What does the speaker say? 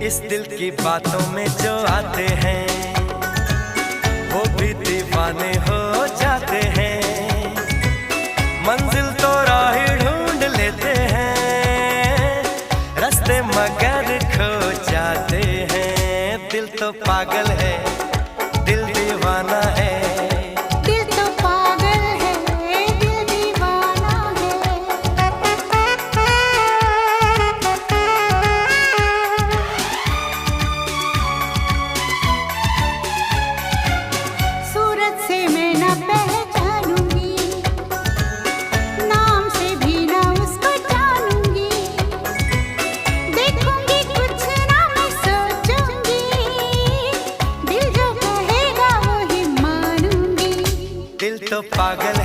इस दिल की बातों में जो आते हैं वो भी दीवाने हो जाते हैं। मंजिल तो राह ढूंढ लेते हैं, रास्ते मगर खो जाते हैं। दिल तो पागल है, दिल दीवाना है। दिल तो पागल